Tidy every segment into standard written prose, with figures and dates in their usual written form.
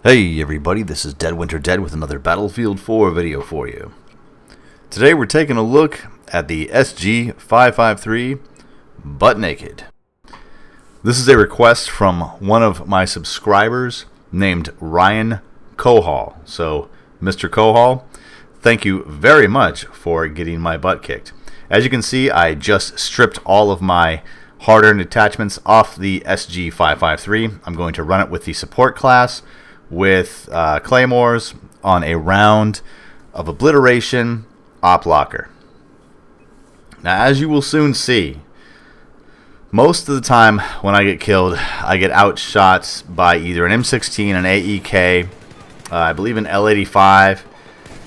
Hey everybody, this is Dead Winter Dead with another Battlefield 4 video for you. Today we're taking a look at the SG553 Butt Naked. This is a request from one of my subscribers named Ryan Cohall. So, Mr. Cohall, thank you very much for getting my butt kicked. As you can see, I just stripped all of my hard-earned attachments off the SG553. I'm going to run it with the support class with claymores on a round of obliteration op locker. Now, as you will soon see, most of the time when I get killed, I get outshot by either an M16, an AEK, I believe an L85.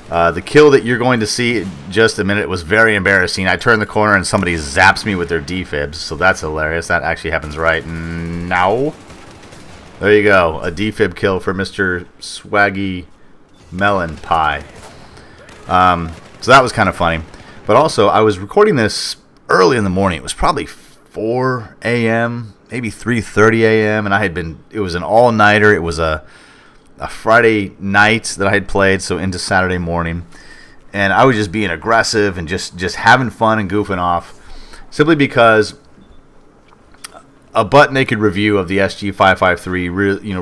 The kill that you're going to see in just a minute was very embarrassing. I turn the corner and somebody zaps me with their defibs, so that's hilarious. That actually happens right now. There you go, a defib kill for Mr. Swaggy Melon Pie. So that was kind of funny. But also, I was recording this early in the morning. It was probably 4 a.m., maybe 3:30 a.m., and it was an all-nighter. It was a Friday night that I had played, so into Saturday morning. And I was just being aggressive and just having fun and goofing off, simply because a butt naked review of the SG553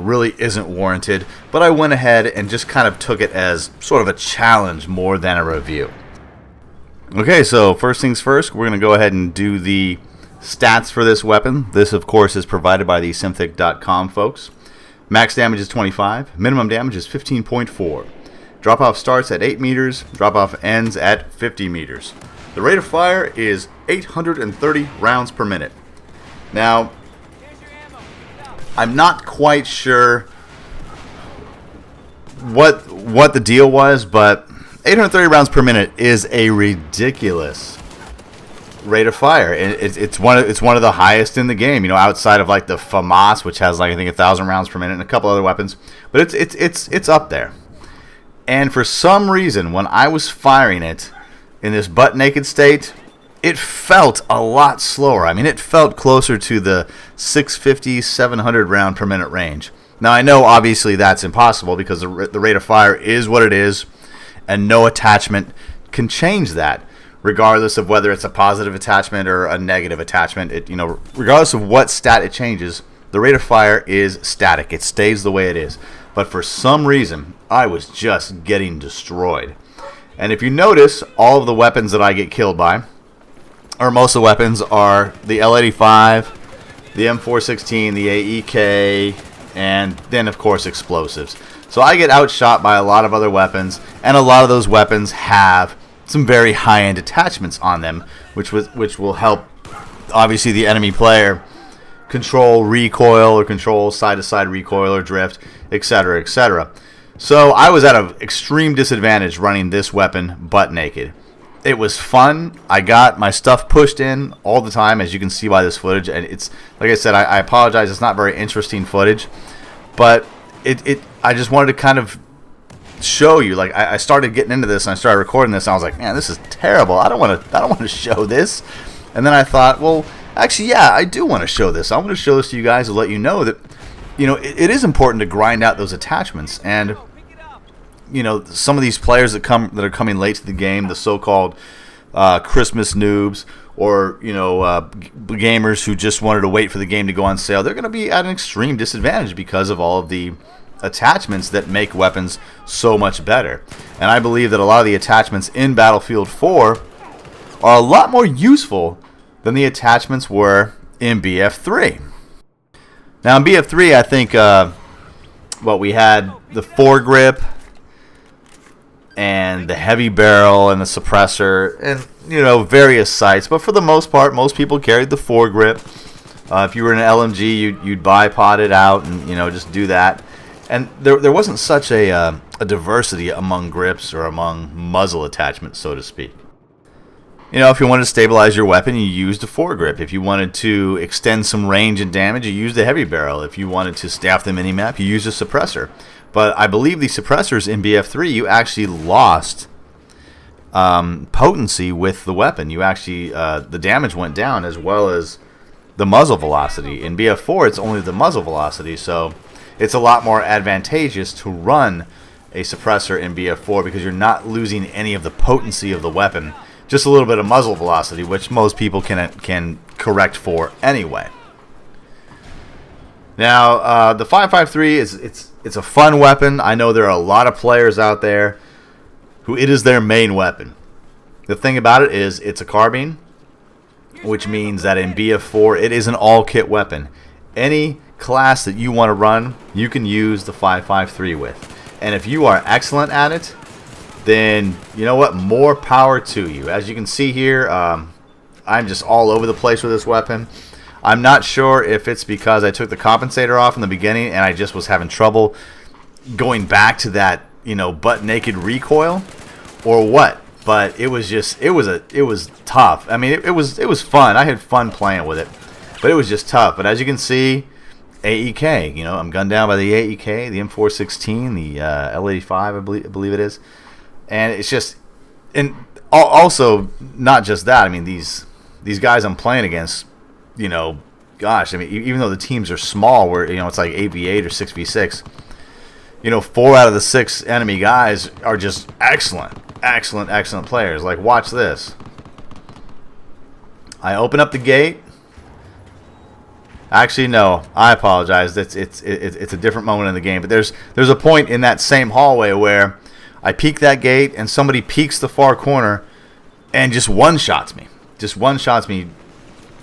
really isn't warranted, but I went ahead and just kind of took it as sort of a challenge more than a review. Okay, so first things first, we're going to go ahead and do the stats for this weapon. This, of course, is provided by the Simthic.com folks. Max damage is 25, minimum damage is 15.4. Drop-off starts at 8 meters, drop-off ends at 50 meters. The rate of fire is 830 rounds per minute. Now, I'm not quite sure what the deal was, but 830 rounds per minute is a ridiculous rate of fire. It's one of the highest in the game. Outside of like the FAMAS, which has like I think 1,000 rounds per minute, and a couple other weapons, but it's up there. And for some reason, when I was firing it in this butt naked state, it felt a lot slower. I mean, it felt closer to the 650, 700 round per minute range. Now, I know obviously that's impossible because the rate of fire is what it is, and no attachment can change that, regardless of whether it's a positive attachment or a negative attachment. Regardless of what stat it changes, the rate of fire is static. It stays the way it is. But for some reason, I was just getting destroyed. And if you notice, all of the weapons that I get killed by, or most of the weapons, are the L85, the M416, the AEK, and then of course explosives. So I get outshot by a lot of other weapons, and a lot of those weapons have some very high-end attachments on them, which will help obviously the enemy player control recoil or control side-to-side recoil or drift, etc., etc. So I was at an extreme disadvantage running this weapon butt naked. It was fun. I got my stuff pushed in all the time, as you can see by this footage. And it's, like I said, I apologize. It's not very interesting footage. But I just wanted to kind of show you. Like, I started getting into this, and I started recording this, and I was like, man, this is terrible. I don't want to show this. And then I thought, well, actually, yeah, I do want to show this. I want to show this to you guys to let you know that, it is important to grind out those attachments. And some of these players that are coming late to the game, the so-called Christmas noobs, or gamers who just wanted to wait for the game to go on sale, they're going to be at an extreme disadvantage because of all of the attachments that make weapons so much better. And I believe that a lot of the attachments in Battlefield 4 are a lot more useful than the attachments were in BF3. Now in BF3, I think we had the foregrip and the heavy barrel and the suppressor and various sights, but for the most part, most people carried the foregrip. If you were in an LMG, you'd bipod it out and just do that. And there wasn't such a diversity among grips or among muzzle attachments, so to speak. If you wanted to stabilize your weapon, you used a foregrip. If you wanted to extend some range and damage, you used a heavy barrel. If you wanted to staff the minimap, you used a suppressor. But I believe the suppressors in BF3, you actually lost potency with the weapon. You actually, the damage went down, as well as the muzzle velocity. In BF4, it's only the muzzle velocity, so it's a lot more advantageous to run a suppressor in BF4 because you're not losing any of the potency of the weapon, just a little bit of muzzle velocity, which most people can correct for anyway. Now, the 553 it's a fun weapon. I know there are a lot of players out there who it is their main weapon. The thing about it is it's a carbine, which means that in BF4 it is an all-kit weapon. Any class that you want to run, you can use the 553 with. And if you are excellent at it, then you know what? More power to you. As you can see here, I'm just all over the place with this weapon. I'm not sure if it's because I took the compensator off in the beginning and I just was having trouble going back to that, you know, butt naked recoil, or what. But it was just it was tough. I mean, it was fun. I had fun playing with it, but it was just tough. But as you can see, AEK. You know, I'm gunned down by the AEK, the M416, the L85, I believe it is, and it's just, and also not just that. I mean, these guys I'm playing against, you know, gosh, I mean, even though the teams are small, where, you know, it's like 8v8 or 6v6, you know, 4 out of the 6 enemy guys are just excellent players. Like, watch this. I open up the gate. Actually, no, I apologize. It's a different moment in the game. But there's a point in that same hallway where I peek that gate and somebody peeks the far corner and just one-shots me. Just one-shots me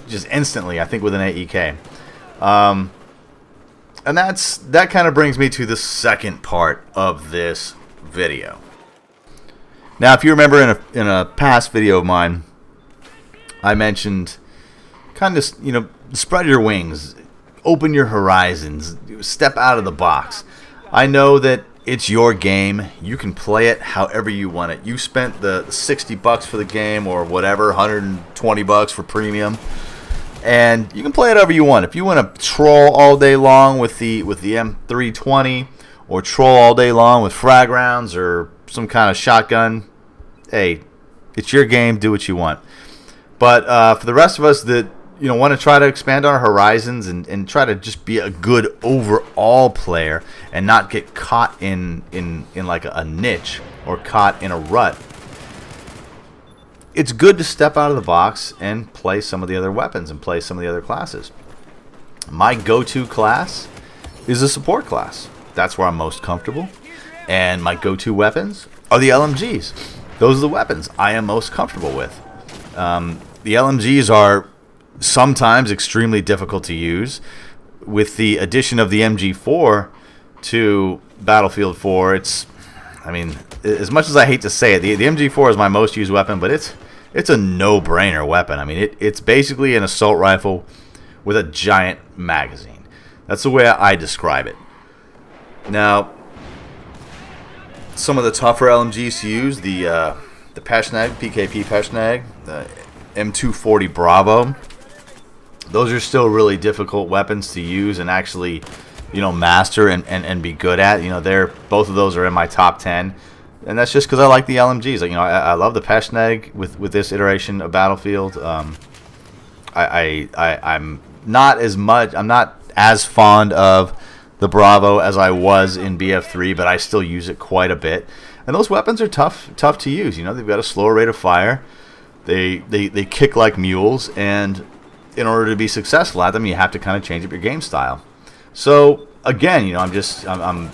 just instantly, I think, with an AEK. And that kind of brings me to the second part of this video. Now, if you remember in a past video of mine, I mentioned kind of, you know, spread your wings, open your horizons, step out of the box. I know that it's your game. You can play it however you want it. You spent the $60 for the game or whatever, $120 for premium, and you can play it however you want. If you want to troll all day long with the M320, or troll all day long with frag rounds or some kind of shotgun, hey, it's your game. Do what you want. But for the rest of us that, you know, want to try to expand our horizons and try to just be a good overall player and not get caught in like a niche or caught in a rut, it's good to step out of the box and play some of the other weapons and play some of the other classes. My go-to class is a support class. That's where I'm most comfortable. And my go-to weapons are the LMGs. Those are the weapons I am most comfortable with. The LMGs are sometimes extremely difficult to use. With the addition of the MG4 to Battlefield 4, it's, I mean, as much as I hate to say it, the MG4 is my most used weapon, but it's a no-brainer weapon. I mean, it's basically an assault rifle with a giant magazine. That's the way I describe it. Now, some of the tougher LMGs to use, the Peshnag, PKP Peshnag, the M240 Bravo, those are still really difficult weapons to use and actually, you know, master and be good at. You know, both of those are in my top 10, and that's just because I like the LMGs. Like, you know, I love the Peshnag with this iteration of Battlefield. I'm not as fond of the Bravo as I was in BF3, but I still use it quite a bit. And those weapons are tough to use. You know, they've got a slower rate of fire. They kick like mules, and in order to be successful at them, you have to kind of change up your game style. So again, you know, I'm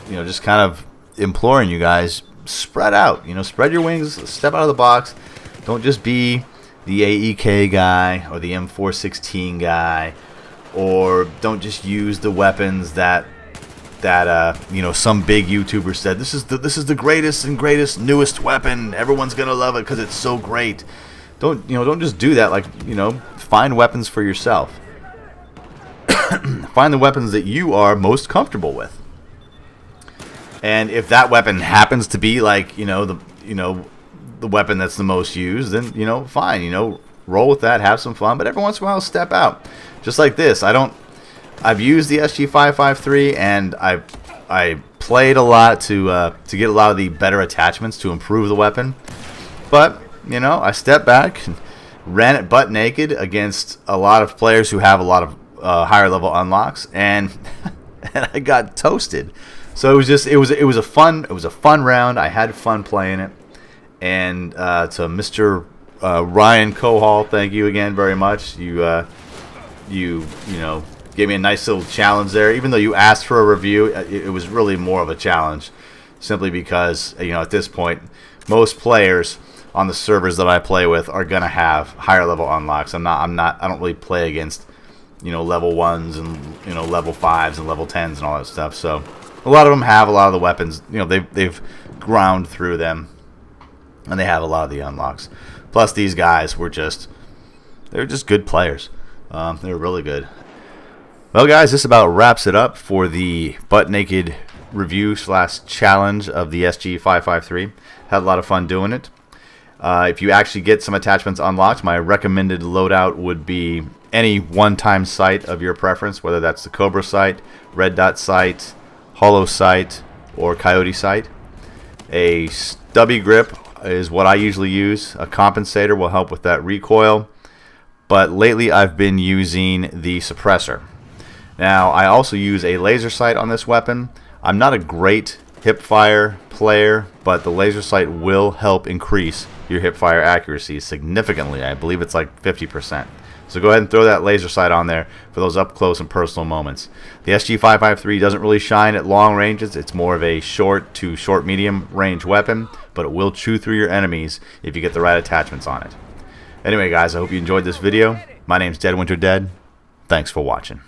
you know, just kind of imploring you guys, spread out. You know, spread your wings, step out of the box. Don't just be the AEK guy or the M416 guy, or don't just use the weapons that you know, some big YouTuber said this is the greatest newest weapon. Everyone's gonna love it because it's so great. Don't just do that. Like, you know, find weapons for yourself. Find the weapons that you are most comfortable with. And if that weapon happens to be like, the weapon that's the most used, then, you know, fine, you know, roll with that, have some fun, but every once in a while step out. Just like this. I've used the SG553, and I played a lot to get a lot of the better attachments to improve the weapon. But, you know, I step back ran it butt naked against a lot of players who have a lot of higher level unlocks, and and I got toasted. So it was a fun round. I had fun playing it, and to Mr. Ryan Cohall, thank you again very much. You know, gave me a nice little challenge there. Even though you asked for a review, it was really more of a challenge, simply because, you know, at this point, most players on the servers that I play with are gonna have higher level unlocks. I don't really play against, you know, level 1s and, you know, level 5s and level 10s and all that stuff. So a lot of them have a lot of the weapons. You know, they've ground through them, and they have a lot of the unlocks. Plus, these guys were just good players. They were really good. Well, guys, this about wraps it up for the butt naked review / challenge of the SG553. Had a lot of fun doing it. If you actually get some attachments unlocked, my recommended loadout would be any one-time sight of your preference, whether that's the Cobra sight, Red Dot sight, Hollow sight, or Coyote sight. A stubby grip is what I usually use. A compensator will help with that recoil, but lately I've been using the suppressor. Now, I also use a laser sight on this weapon. I'm not a great hipfire player, but the laser sight will help increase your hipfire accuracy significantly. I believe it's like 50%. So go ahead and throw that laser sight on there for those up close and personal moments. The SG553 doesn't really shine at long ranges. It's more of a short to short medium range weapon, but it will chew through your enemies if you get the right attachments on it. Anyway, guys, I hope you enjoyed this video. My name's Dead Winter Dead. Thanks for watching.